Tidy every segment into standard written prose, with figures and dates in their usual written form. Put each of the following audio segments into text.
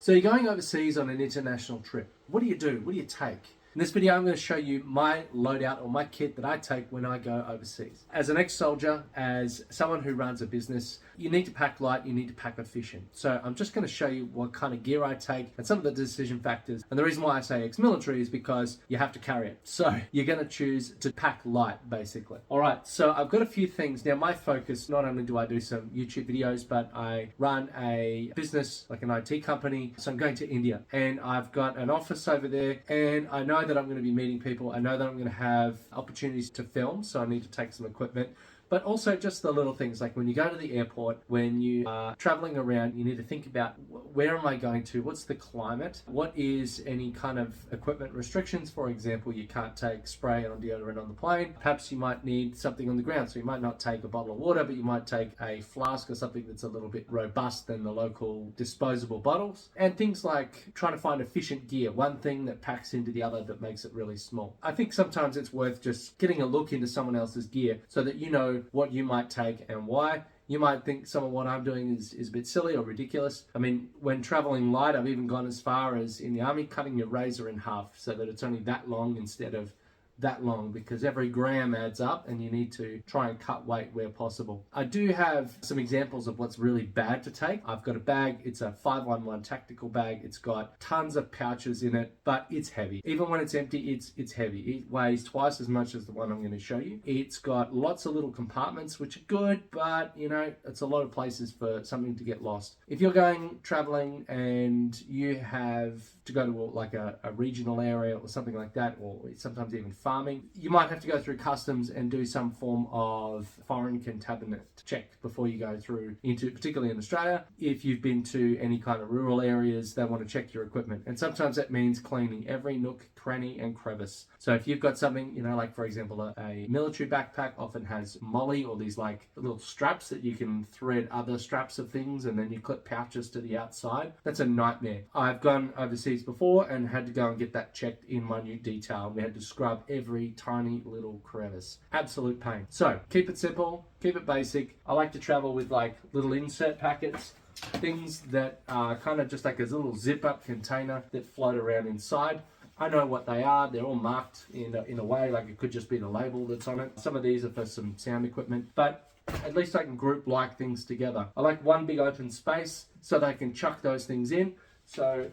So you're going overseas on an international trip. What do you do? What do you take? In this video, I'm going to show you my loadout or my kit that I take when I go overseas. As an ex-soldier, as someone who runs a business, you need to pack light, you need to pack efficient. So I'm just going to show you what kind of gear I take and some of the decision factors. And the reason why I say ex-military is because you have to carry it. So you're going to choose to pack light, basically. All right, so I've got a few things. Now, my focus, not only do I do some YouTube videos, but I run a business, like an IT company. So I'm going to India and I've got an office over there, and I know that I'm going to be meeting people. I know that I'm going to have opportunities to film, so I need to take some equipment. But also just the little things, like when you go to the airport, when you are traveling around, you need to think about where am I going to, what's the climate, what is any kind of equipment restrictions. For example, you can't take spray or deodorant on the plane. Perhaps you might need something on the ground, so you might not take a bottle of water, but you might take a flask or something that's a little bit robust than the local disposable bottles. And things like trying to find efficient gear, one thing that packs into the other that makes it really small. I think sometimes it's worth just getting a look into someone else's gear so that you know what you might take and why. You might think some of what I'm doing is a bit silly or ridiculous. I mean, when traveling light, I've even gone as far as in the army cutting your razor in half so that it's only that long instead of that long, because every gram adds up and you need to try and cut weight where possible. I do have some examples of what's really bad to take. I've got a bag, it's a 511 tactical bag. It's got tons of pouches in it, but it's heavy. Even when it's empty, it's heavy. It weighs twice as much as the one I'm going to show you. It's got lots of little compartments, which are good, but you know, it's a lot of places for something to get lost. If you're going traveling and you have to go to like a regional area or something like that, or sometimes even farming, you might have to go through customs and do some form of foreign contaminant check before you go through into, particularly in Australia. If you've been to any kind of rural areas, they want to check your equipment. And sometimes that means cleaning every nook, cranny and crevice. So if you've got something, you know, like for example, a military backpack often has molly or these like little straps that you can thread other straps of things, and then you clip pouches to the outside. That's a nightmare. I've gone overseas before and had to go and get that checked in minute detail. We had to scrub every tiny little crevice. Absolute pain. So keep it simple, keep it basic. I like to travel with like little insert packets, things that are kind of just like a little zip up container that float around inside. I know what they are. They're all marked in a way, like it could just be the label that's on it. Some of these are for some sound equipment, but at least I can group like things together. I like one big open space so they can chuck those things in. So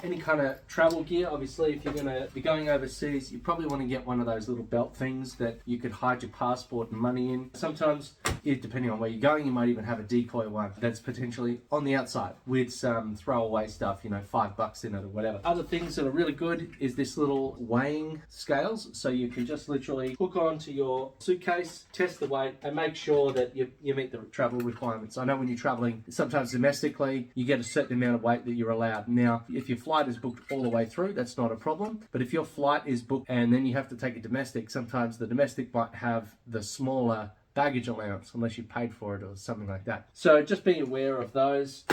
any kind of travel gear, obviously, if you're going to be going overseas, you probably want to get one of those little belt things that you could hide your passport and money in. Sometimes, depending on where you're going, you might even have a decoy one that's potentially on the outside with some throwaway stuff, you know, $5 in it or whatever. Other things that are really good is this little weighing scales. So you can just literally hook onto your suitcase, test the weight, and make sure that you meet the travel requirements. I know when you're traveling, sometimes domestically, you get a certain amount of weight that you're allowed. Now, if your flight is booked all the way through, that's not a problem. But if your flight is booked and then you have to take a domestic, sometimes the domestic might have the smaller baggage allowance unless you paid for it or something like that. So just be aware of those.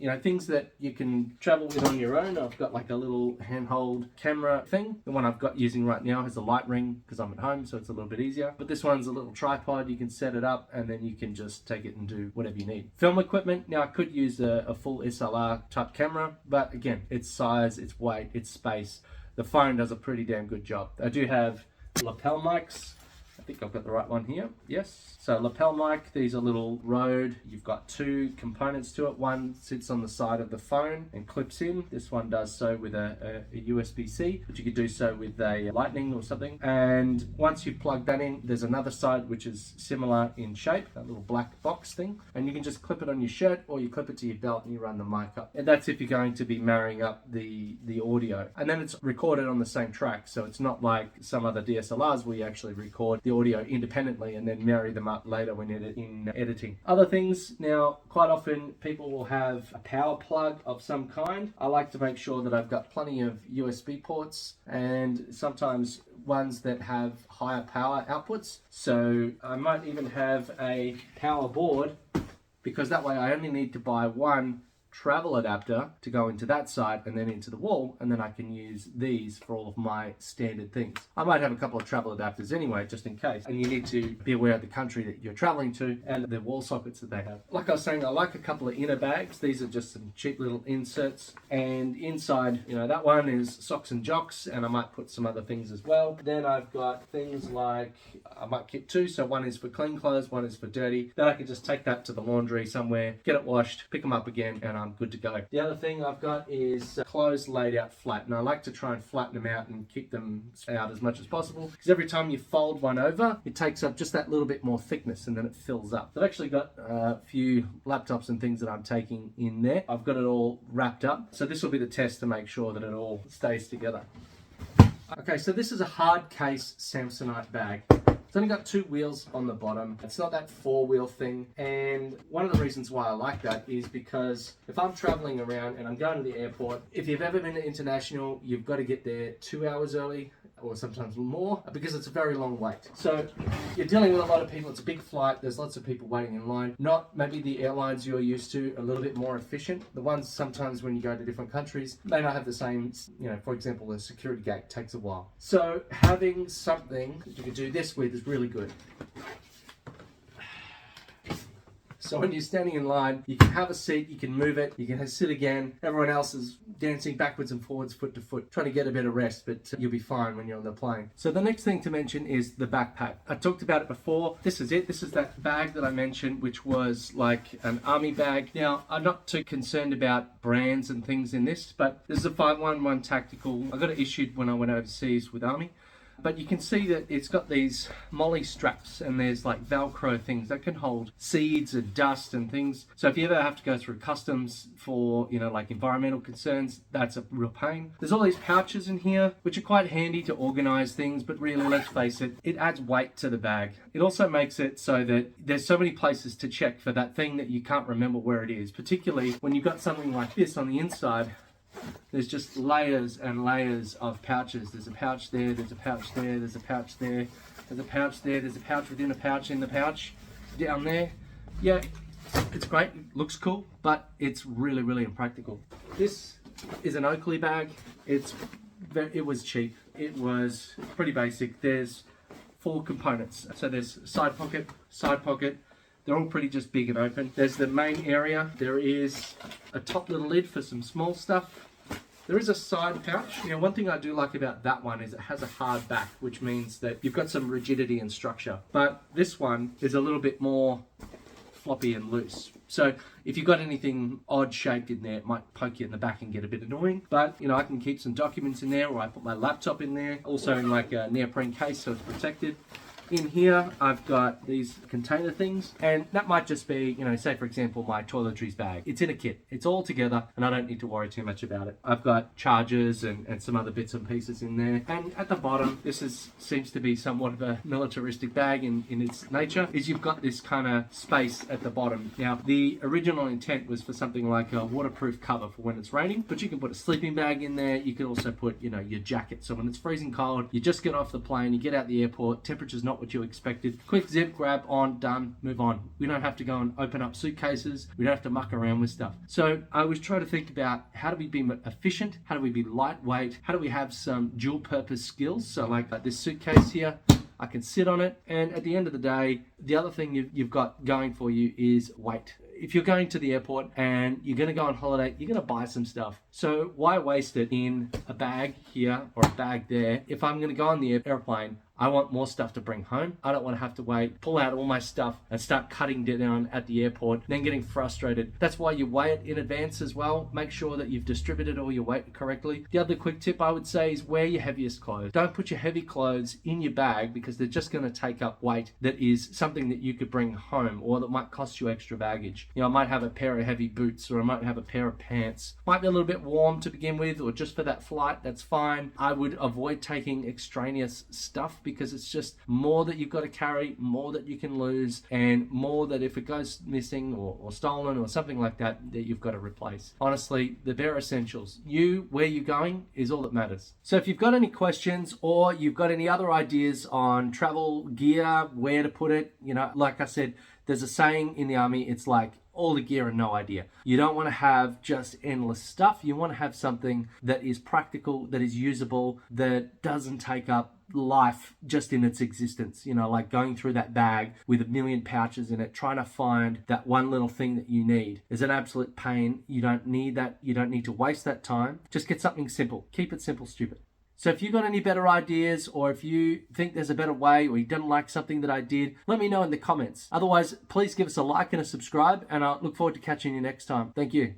You know, things that you can travel with on your own. I've got like a little handhold camera thing. The one I've got using right now has a light ring because I'm at home, so it's a little bit easier. But this one's a little tripod. You can set it up and then you can just take it and do whatever you need. Film equipment. Now I could use a full SLR type camera, but again, its size, its weight, its space. The phone does a pretty damn good job. I do have lapel mics. I think I've got the right one here. Yes. So lapel mic, these are little Rode. You've got two components to it. One sits on the side of the phone and clips in. This one does so with a USB-C, but you could do so with a lightning or something. And once you've plugged that in, there's another side which is similar in shape, that little black box thing. And you can just clip it on your shirt or you clip it to your belt and you run the mic up. And that's if you're going to be marrying up the audio. And then it's recorded on the same track. So it's not like some other DSLRs where you actually record the audio independently and then marry them up later when in editing. Other things, now quite often people will have a power plug of some kind. I like to make sure that I've got plenty of USB ports and sometimes ones that have higher power outputs. So I might even have a power board because that way I only need to buy one travel adapter to go into that side and then into the wall, and then I can use these for all of my standard things. I might have a couple of travel adapters anyway, just in case, and you need to be aware of the country that you're traveling to and the wall sockets that they have. Like I was saying, I like a couple of inner bags. These are just some cheap little inserts, and inside, you know, that one is socks and jocks, and I might put some other things as well. Then I've got things like, I might keep two, so one is for clean clothes, one is for dirty. Then I can just take that to the laundry somewhere, get it washed, pick them up again, and I'm good to go. The other thing I've got is clothes laid out flat, and I like to try and flatten them out and keep them out as much as possible, because every time you fold one over, it takes up just that little bit more thickness and then it fills up. I've actually got a few laptops and things that I'm taking in there. I've got it all wrapped up, so this will be the test to make sure that it all stays together. Okay, so this is a hard case Samsonite bag. It's only got 2 wheels on the bottom. It's not that 4-wheel thing. And one of the reasons why I like that is because if I'm traveling around and I'm going to the airport, if you've ever been to international, you've got to get there 2 hours early or sometimes more, because it's a very long wait. So you're dealing with a lot of people. It's a big flight. There's lots of people waiting in line. Not maybe the airlines you're used to, a little bit more efficient. The ones sometimes when you go to different countries may not have the same, you know, for example, the security gate takes a while. So having something that you can do this with is really good. So when you're standing in line, you can have a seat, you can move it, you can sit again. Everyone else is dancing backwards and forwards, foot to foot, trying to get a bit of rest, but you'll be fine when you're on the plane. So the next thing to mention is the backpack. I talked about it before. This is it. This is that bag that I mentioned, which was like an army bag. Now, I'm not too concerned about brands and things in this, but this is a 511 tactical. I got it issued when I went overseas with Army. But you can see that it's got these molly straps and there's like Velcro things that can hold seeds and dust and things. So if you ever have to go through customs for, you know, like environmental concerns, that's a real pain. There's all these pouches in here, which are quite handy to organize things, but really, let's face it, it adds weight to the bag. It also makes it so that there's so many places to check for that thing that you can't remember where it is, particularly when you've got something like this on the inside. There's just layers and layers of pouches. There's a pouch there, there's a pouch there, there's a pouch there, there's a pouch there, there's a pouch within a pouch in the pouch down there. Yeah, it's great, it looks cool, but it's really, really impractical. This is an Oakley bag. It was cheap. It was pretty basic. There's 4 components. So there's side pocket. They're all pretty just big and open. There's the main area. There is a top little lid for some small stuff. There is a side pouch. You know, one thing I do like about that one is it has a hard back, which means that you've got some rigidity and structure. But this one is a little bit more floppy and loose. So if you've got anything odd shaped in there, it might poke you in the back and get a bit annoying. But, you know, I can keep some documents in there, or I put my laptop in there. Also in like a neoprene case, so it's protected. In here, I've got these container things, and that might just be, you know, say for example, my toiletries bag. It's in a kit. It's all together, and I don't need to worry too much about it. I've got chargers and some other bits and pieces in there. And at the bottom, seems to be somewhat of a militaristic bag in its nature, is you've got this kind of space at the bottom. Now, the original intent was for something like a waterproof cover for when it's raining, but you can put a sleeping bag in there. You can also put, you know, your jacket. So when it's freezing cold, you just get off the plane, you get out the airport, temperature's not what you expected. Quick zip, grab on, done, move on. We don't have to go and open up suitcases. We don't have to muck around with stuff. So I was trying to think about how do we be efficient? How do we be lightweight? How do we have some dual purpose skills? So like this suitcase here, I can sit on it. And at the end of the day, the other thing you've got going for you is weight. If you're going to the airport and you're going to go on holiday, you're going to buy some stuff. So why waste it in a bag here or a bag there? If I'm going to go on the airplane, I want more stuff to bring home. I don't want to have to wait, pull out all my stuff and start cutting down at the airport, then getting frustrated. That's why you weigh it in advance as well. Make sure that you've distributed all your weight correctly. The other quick tip I would say is wear your heaviest clothes. Don't put your heavy clothes in your bag, because they're just going to take up weight that is something that you could bring home, or that might cost you extra baggage. You know, I might have a pair of heavy boots, or I might have a pair of pants. Might be a little bit warm to begin with, or just for that flight, that's fine. I would avoid taking extraneous stuff, because it's just more that you've got to carry, more that you can lose, and more that if it goes missing or stolen or something like that, that you've got to replace. Honestly, the bare essentials. Where you're going is all that matters. So if you've got any questions, or you've got any other ideas on travel gear, where to put it, you know, like I said, there's a saying in the army, it's like all the gear and no idea. You don't want to have just endless stuff. You want to have something that is practical, that is usable, that doesn't take up life just in its existence. You know, like going through that bag with a million pouches in it, trying to find that one little thing that you need is an absolute pain. You don't need that. You don't need to waste that time. Just get something simple. Keep it simple, stupid. So if you've got any better ideas, or if you think there's a better way, or you didn't like something that I did, let me know in the comments. Otherwise, please give us a like and a subscribe, and I'll look forward to catching you next time. Thank you.